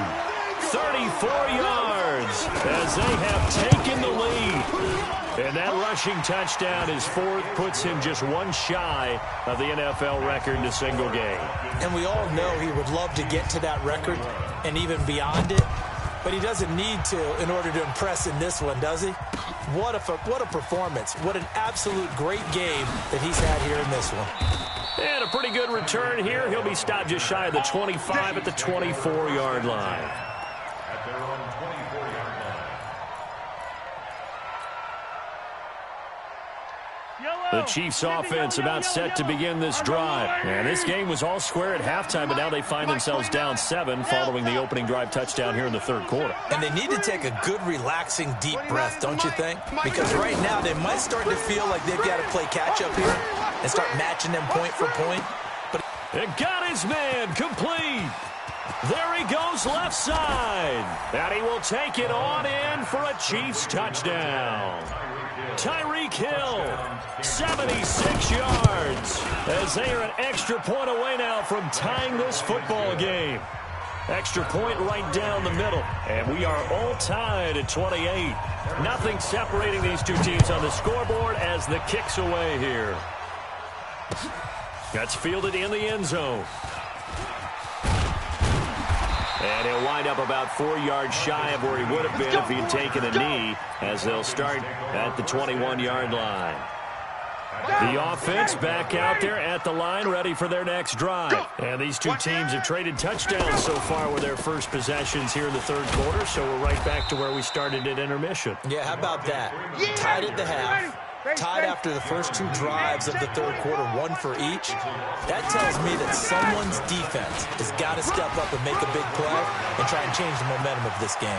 34 yards as they have taken the lead. And that rushing touchdown is 4th, puts him just one shy of the NFL record in a single game. And we all know he would love to get to that record and even beyond it, but he doesn't need to in order to impress in this one, does he? What a performance. What an absolute great game that he's had here in this one. And a pretty good return here. He'll be stopped just shy of the 25 at the 24-yard line. At their own 24-yard line. The Chiefs offense about set to begin this drive. And this game was all square at halftime, but now they find themselves down 7 following the opening drive touchdown here in the 3rd quarter. And they need to take a good, relaxing, deep breath, don't you think? Because right now they might start to feel like they've got to play catch-up here and start matching them point for point. But it got his man complete. There he goes left side. And he will take it on in for a Chiefs touchdown. Tyreek Hill, 76 yards, as they are an extra point away now from tying this football game. Extra point right down the middle, and we are all tied at 28. Nothing separating these two teams on the scoreboard as the kick's away here. That's fielded in the end zone. And he'll wind up about 4 yards shy of where he would have been if he had taken a knee, as they'll start at the 21-yard line. The offense back out there at the line, ready for their next drive. And these two teams have traded touchdowns so far with their first possessions here in the 3rd quarter, so we're right back to where we started at intermission. Yeah, how about that? Tied at the half. Tied after the first 2 drives of the 3rd quarter, 1 for each. That tells me that someone's defense has got to step up and make a big play and try and change the momentum of this game.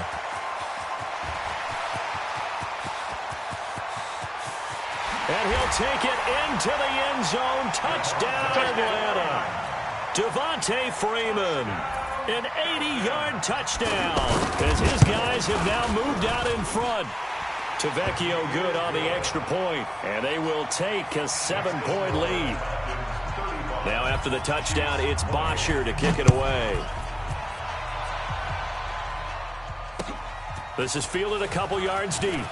And he'll take it into the end zone. Touchdown, Atlanta. Devontae Freeman, an 80-yard touchdown, as his guys have now moved out in front. Tavecchio good on the extra point, and they will take a 7-point lead. Now after the touchdown, it's Bosher to kick it away. This is fielded a couple yards deep.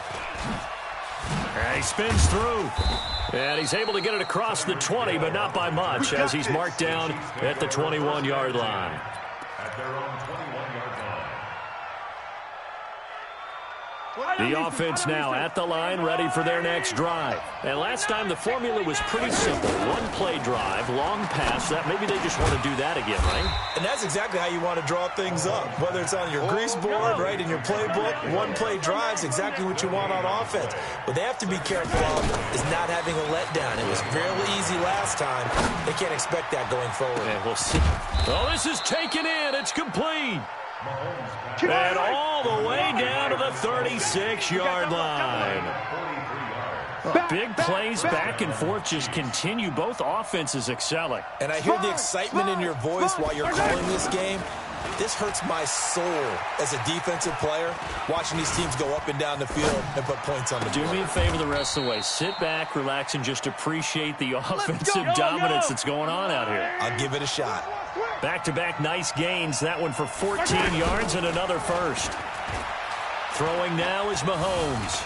And he spins through. And he's able to get it across the 20, but not by much, as he's marked down at the 21-yard line. At their own 21-yard line. The offense now at the line, ready for their next drive. And last time the formula was pretty simple. 1-play drive, long pass. That maybe they just want to do that again, right? And that's exactly how you want to draw things up. Whether it's on your grease board, right, in your playbook, 1-play drive's exactly what you want on offense. What they have to be careful of is not having a letdown. It was fairly easy last time. They can't expect that going forward. And we'll see. Oh, this is taken in. It's complete. And all the way down to the 36-yard line. Big plays back and forth just continue. Both offenses excelling. And I hear the excitement in your voice while you're calling this game. This hurts my soul as a defensive player, watching these teams go up and down the field and put points on the board. Do me a favor the rest of the way. Sit back, relax, and just appreciate the offensive dominance that's going on out here. I'll give it a shot. Back-to-back nice gains. That one for 14 yards and another first. Throwing now is Mahomes.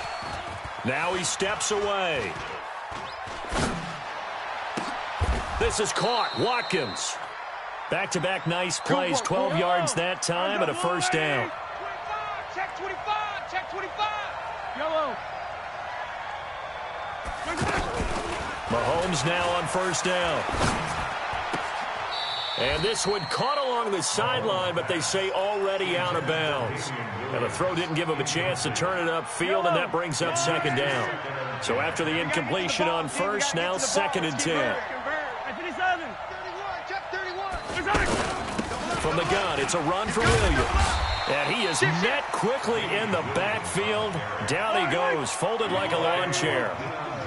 Now he steps away. This is caught. Watkins. Back-to-back nice plays. 12 yards that time and a first down. Check 25. Check 25. Yellow. Mahomes now on first down. And this one caught along the sideline, but they say already out of bounds. And the throw didn't give him a chance to turn it upfield, and that brings up second down. So after the incompletion on first, now 2nd and 10. From the gun, it's a run for Williams. And he is met quickly in the backfield. Down he goes, folded like a lawn chair.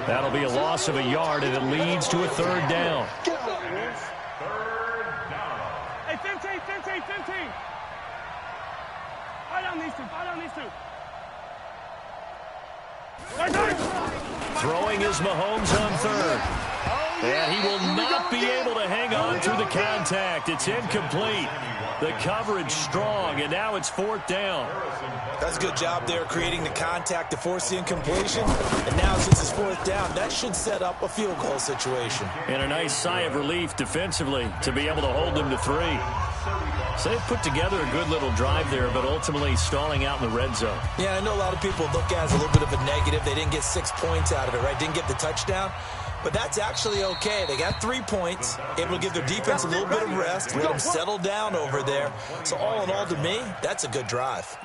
That'll be a loss of a yard, and it leads to a third down. Hey, 15. Fall down these two. Throwing is Mahomes on third. And he will not be able to hang on through the contact. It's incomplete. The coverage strong, and now it's fourth down. That's a good job there creating the contact to force the incompletion. And now since it's fourth down, that should set up a field goal situation. And a nice sigh of relief defensively to be able to hold them to 3. So they've put together a good little drive there, but ultimately stalling out in the red zone. Yeah, I know a lot of people look at it as a little bit of a negative. They didn't get 6 points out of it, right? Didn't get the touchdown. But that's actually okay. They got 3 points, able to give their defense a little bit of rest, let them settle down over there. So all in all, to me, that's a good drive.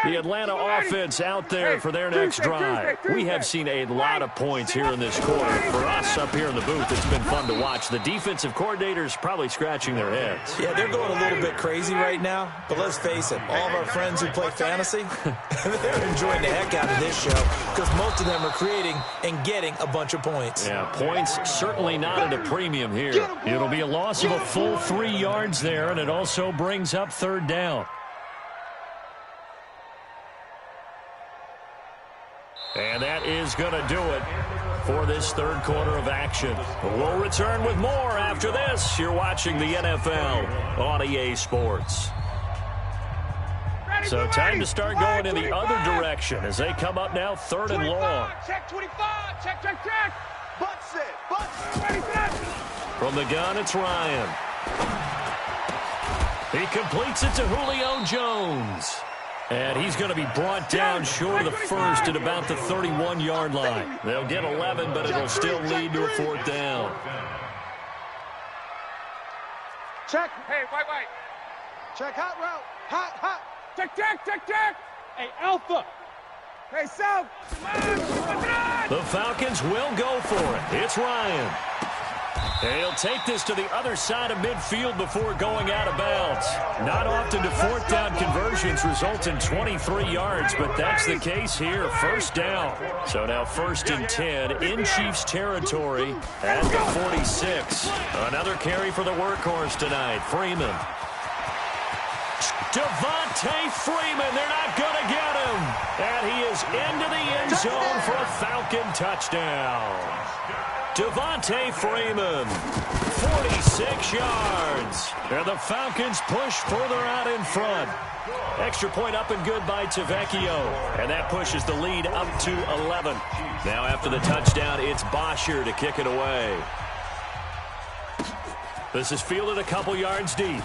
The Atlanta offense out there for their next drive. We have seen a lot of points here in this quarter. For us up here in the booth, it's been fun to watch. The defensive coordinators probably scratching their heads. Yeah, they're going a little bit crazy right now. But let's face it, all of our friends who play fantasy, they're enjoying the heck out of this show because most of them are creating and getting a bunch of points. Yeah, points certainly not at a premium here. It'll be a loss of a full 3 yards there, and it also brings up third down. And that is going to do it for this third quarter of action. We'll return with more after this. You're watching the NFL on EA Sports. So time to start going in the other direction as they come up now third and long. Check 25. Check. Butt set. From the gun, it's Ryan. He completes it to Julio Jones. And he's going to be brought down short of the first at about the 31-yard line. They'll get 11, but it'll still lead to a fourth down. Check. Hey, white. Check hot route. Hot. Check. Hey, Alpha. Hey, South. The Falcons will go for it. It's Ryan. And he'll take this to the other side of midfield before going out of bounds. Not often do fourth down conversions result in 23 yards, but that's the case here. First down. So now first and 10 in Chiefs territory at the 46. Another carry for the workhorse tonight, Freeman. Devontae Freeman, they're not going to get him. And he is into the end zone for a Falcon touchdown. Devontae Freeman, 46 yards. And the Falcons push further out in front. Extra point up and good by Tavecchio. And that pushes the lead up to 11. Now after the touchdown, it's Bosher to kick it away. This is fielded a couple yards deep.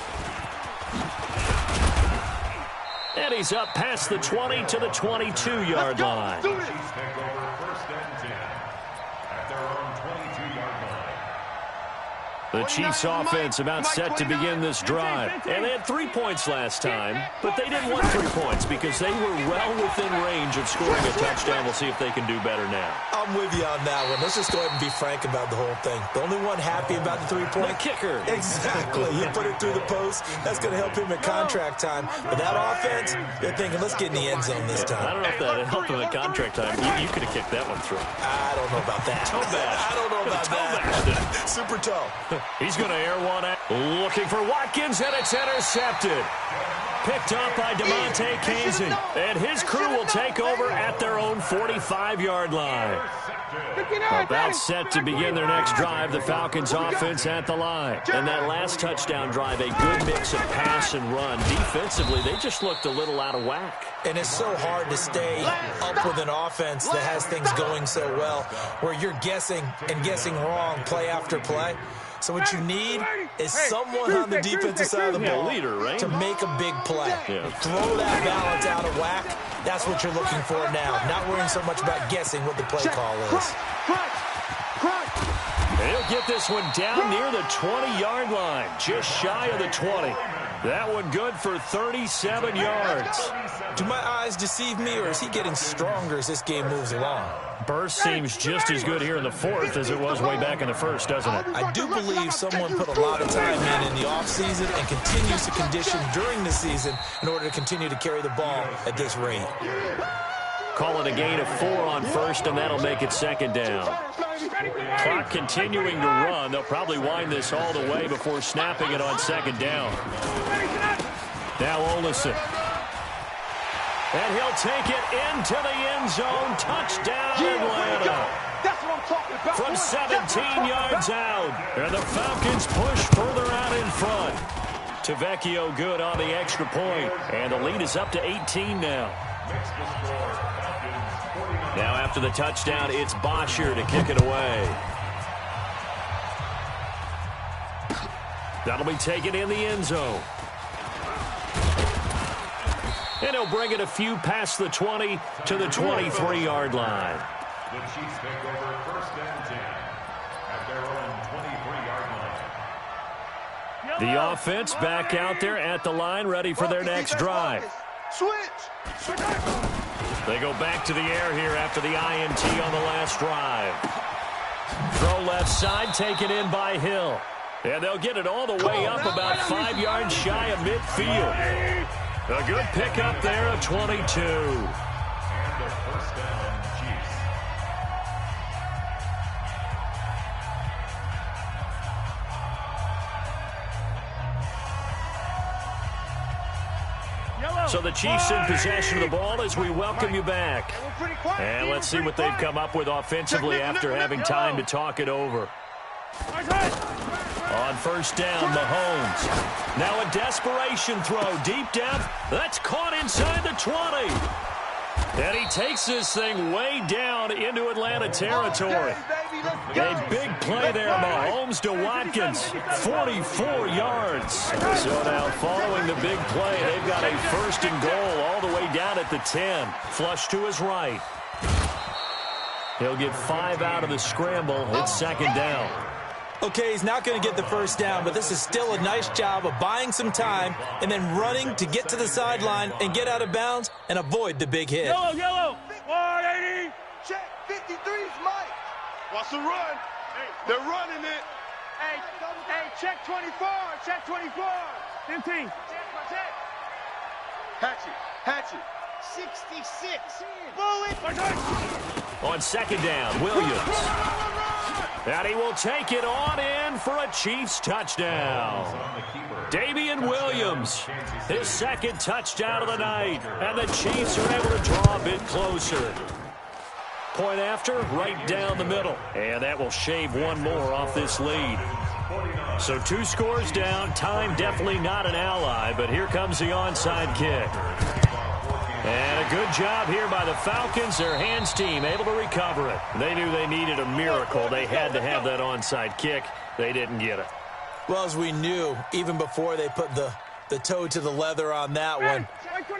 And he's up past the 20 to the 22-yard line. The Chiefs offense about set to begin this drive. And they had 3 points last time, but they didn't want 3 points because they were well within range of scoring a touchdown. We'll see if they can do better now. I'm with you on that one. Let's just go ahead and be frank about the whole thing. The only one happy about the 3-point? The kicker. Exactly. You put it through the post. That's going to help him at contract time. But that offense, you're thinking, let's get in the end zone this time. I don't know if that helped him at contract time. You could have kicked that one through. I don't know about that. Toe bash. I don't know about that. Super toe. He's going to air one out. Looking for Watkins, and it's intercepted. Picked up by DeMonte Casey. And his crew will take over at their own 45-yard line. About set to begin their next drive, the Falcons offense at the line. And that last touchdown drive, a good mix of pass and run. Defensively, they just looked a little out of whack. And it's so hard to stay up with an offense that has things going so well, where you're guessing and guessing wrong play after play. So what you need is someone on the defensive side of the ball leader, right? to make a big play. Yeah. Throw that balance out of whack. That's what you're looking for now. Not worrying so much about guessing what the play call is. He'll get this one down near the 20-yard line, just shy of the 20. That one good for 37 yards. Do my eyes deceive me, or is he getting stronger as this game moves along? Burst seems just as good here in the fourth as it was way back in the first, doesn't it? I do believe someone put a lot of time in the offseason and continues to condition during the season in order to continue to carry the ball at this rate. Call it a gain of 4 on first, and that'll make it second down. Clock continuing to run. They'll probably wind this all the way before snapping it on second down. Now Olsen. And he'll take it into the end zone. Touchdown, Atlanta. That's what I'm talking about. From 17 yards out. And the Falcons push further out in front. Tavecchio good on the extra point. And the lead is up to 18 now. Now after the touchdown, it's Bosher to kick it away. That'll be taken in the end zone. And he'll bring it a few past the 20 to the 23-yard line. The Chiefs take over first and 10 at their own 23-yard line. The offense back out there at the line, ready for their next drive. Switch. They go back to the air here after the INT on the last drive. Throw left side, taken in by Hill. And they'll get it all the way up about 5 yards shy of midfield. A good pickup there of 22. And a first down, Chiefs. So the Chiefs in possession of the ball as we welcome you back. And let's see what they've come up with offensively after having time to talk it over. On first down, Mahomes. Now a desperation throw deep down. That's caught inside the 20. And he takes this thing way down into Atlanta territory. A big play there, Mahomes to Watkins, 44 yards. So now following the big play, they've got a first and goal all the way down at the 10. Flush to his right. He'll get 5 out of the scramble. It's second down. Okay, he's not going to get the first down, but this is still a nice job of buying some time and then running to get to the sideline and get out of bounds and avoid the big hit. Yellow. 180. Check 53's Mike. What's the run? They're running it. Hey, check 24. Check 24. 15. Hatchet. 66. On second down, Williams. And he will take it on in for a Chiefs touchdown. Damian Williams, his second touchdown of the night. And the Chiefs are able to draw a bit closer. Point after, right down the middle. And that will shave one more off this lead. So 2 scores down. Time definitely not an ally, but here comes the onside kick. And a good job here by the Falcons. Their hands team able to recover it. They knew they needed a miracle. They had to have that onside kick. They didn't get it. Well, as we knew, even before they put the toe to the leather on that one,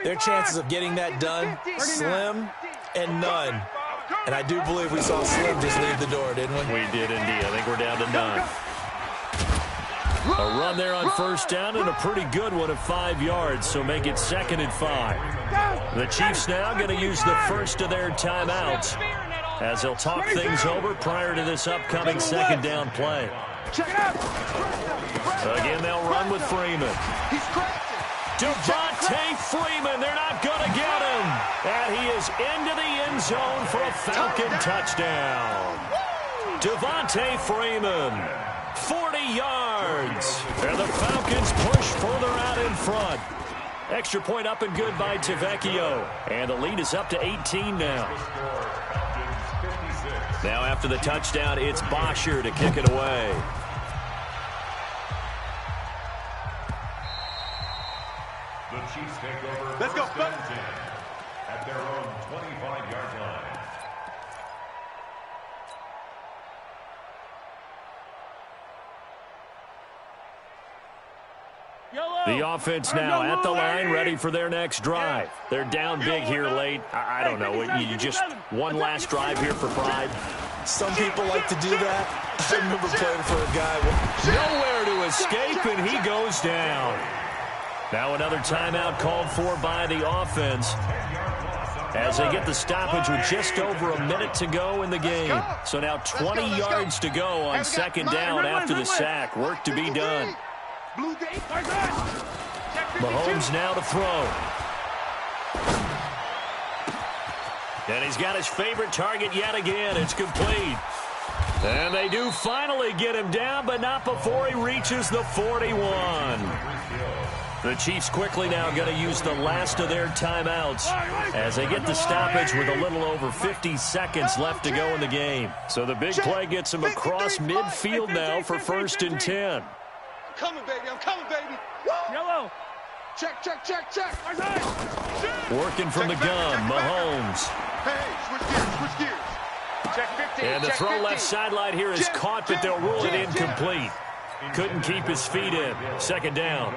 their chances of getting that done, slim and none. And I do believe we saw Slim just leave the door, didn't we? We did indeed. I think we're down to none. A run there on first down and a pretty good one of 5 yards, so make it second and 5. The Chiefs now going to use the first of their timeouts as they'll talk things over prior to this upcoming second down play. Again, they'll run with Freeman. Devontae Freeman, they're not going to get him. And he is into the end zone for a Falcon touchdown. Devontae Freeman, 40 yards. And the Falcons push further out in front. Extra point up and good by Tavecchio. And the lead is up to 18 now. Now after the touchdown, it's Bosher to kick it away. The Chiefs take over. Let's go, first and 10 at their own 25-yard line. The offense now at the line, ready for their next drive. They're down big here late. I don't know. You just one last drive here for pride. Some people like to do that. I remember playing for a guy. Nowhere to escape, and he goes down. Now another timeout called for by the offense as they get the stoppage with just over a minute to go in the game. So now 20 yards to go on second down after the sack. Work to be done. Mahomes now to throw. And he's got his favorite target yet again. It's complete. And they do finally get him down, but not before he reaches the 41. The Chiefs quickly now going to use the last of their timeouts as they get the stoppage with a little over 50 seconds left to go in the game. So the big play gets him across midfield now for 1st and 10. I'm coming, baby. I'm coming, baby. Yellow. Check, check, check, check. Working from the gun, Mahomes. Hey, switch gears, switch gears. Check 15. And the throw left sideline here is caught, but they'll rule it incomplete. Couldn't keep his feet in. Second down.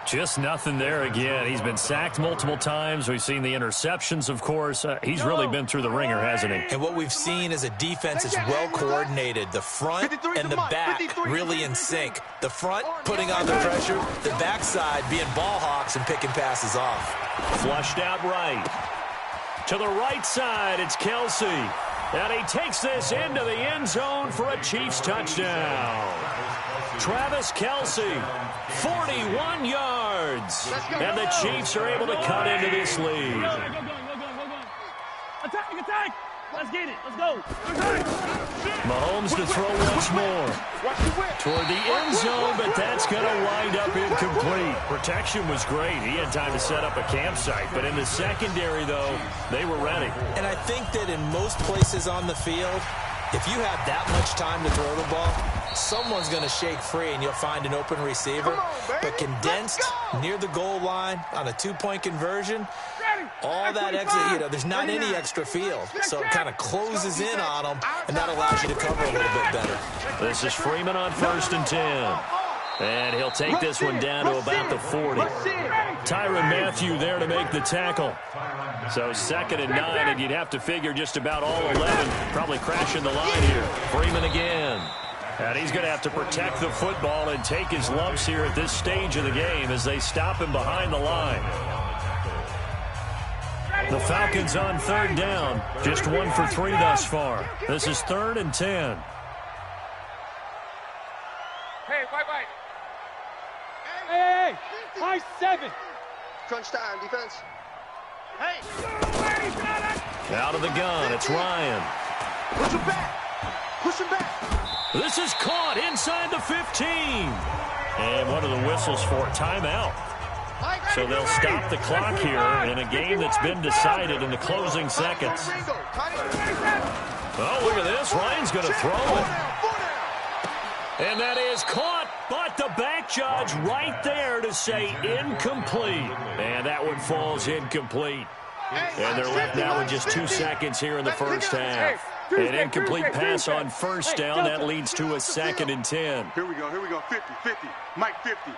Just nothing there again. He's been sacked multiple times. We've seen the interceptions, of course. He's really been through the ringer, hasn't he? And what we've seen is a defense that's well coordinated. The front and the back really in sync. The front putting on the pressure. The backside being ball hawks and picking passes off. Flushed out right. To the right side, it's Kelsey. And he takes this into the end zone for a Chiefs touchdown. Travis Kelsey, 41 yards. And the Chiefs are able to cut into this lead. Attack, attack. Let's get it. Let's go. Mahomes to throw once more. Toward the end zone, but that's going to wind up incomplete. Protection was great. He had time to set up a campsite. But in the secondary, though, they were ready. And I think that in most places on the field, if you have that much time to throw the ball, someone's going to shake free and you'll find an open receiver. But condensed near the goal line on a two-point conversion, all that extra, there's not any extra field. So it kind of closes in on them, and that allows you to cover a little bit better. This is Freeman on 1st and 10. And he'll take this one down to about the 40. Tyrann Mathieu there to make the tackle. So 2nd and 9, and you'd have to figure just about all 11 probably crashing the line here. Freeman again. And he's going to have to protect the football and take his lumps here at this stage of the game as they stop him behind the line. The Falcons on 3rd down. Just 1 for 3 thus far. This is 3rd and 10. Hey, white. Hey, 5-7. Crunch time, defense. Hey. Out of the gun, it's Ryan. Push him back. Push him back. This is caught inside the 15. And what are the whistles for? Timeout. So they'll stop the clock here in a game that's been decided in the closing seconds. Oh, look at this. Ryan's going to throw it. And that is caught, but the back judge right there to say incomplete. And that one falls incomplete. And they're left now with just 2 seconds here in the first half. An incomplete pass on 1st down. That leads to a 2nd and 10. Here we go. 50. Mike 50.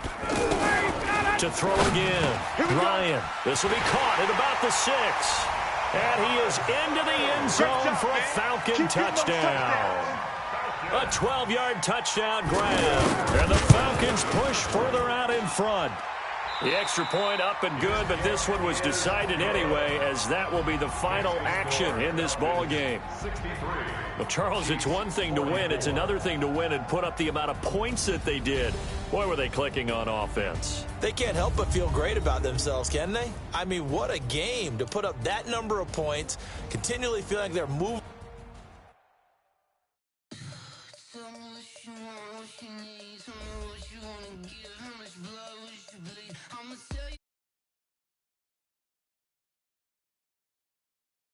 To throw again. Ryan. This will be caught at about the 6. And he is into the end zone for a Falcon touchdown. A 12-yard touchdown grab. And the Falcons push further out in front. The extra point up and good, but this one was decided anyway, as that will be the final action in this ball game. Well, Charles, it's one thing to win. It's another thing to win and put up the amount of points that they did. Boy, were they clicking on offense. They can't help but feel great about themselves, can they? I mean, what a game to put up that number of points, continually feeling like they're moving.